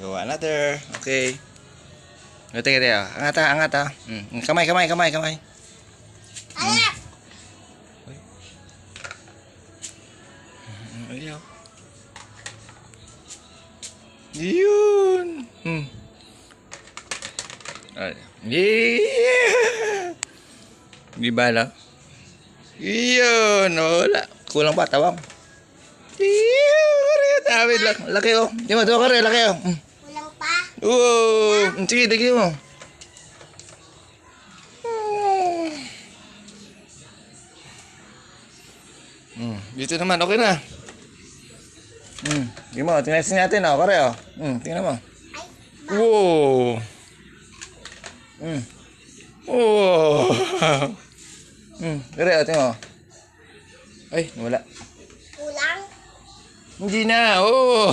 Go another. Okay. O, tingnan tayo. Angat ha, angat ha. Kamay, kamay, kamay, kamay. Ayak! Ayaw. Yun. Ay. Yeah. Di ba lang? Yun. Wala. Kulang pa, tawang. Yun. Dami lang. Laki oh. Di mo, tuwa ka rin. Laki oh. Kulang pa. Wow. Sige, tigil mo. Dito naman, okay na. Tingnan mo, tingnan natin oh, kare oh. Tingnan mo. Wow. Wow. Kare oh, tingnan mo. Ay, wala. Kulang. Hindi na. Oh.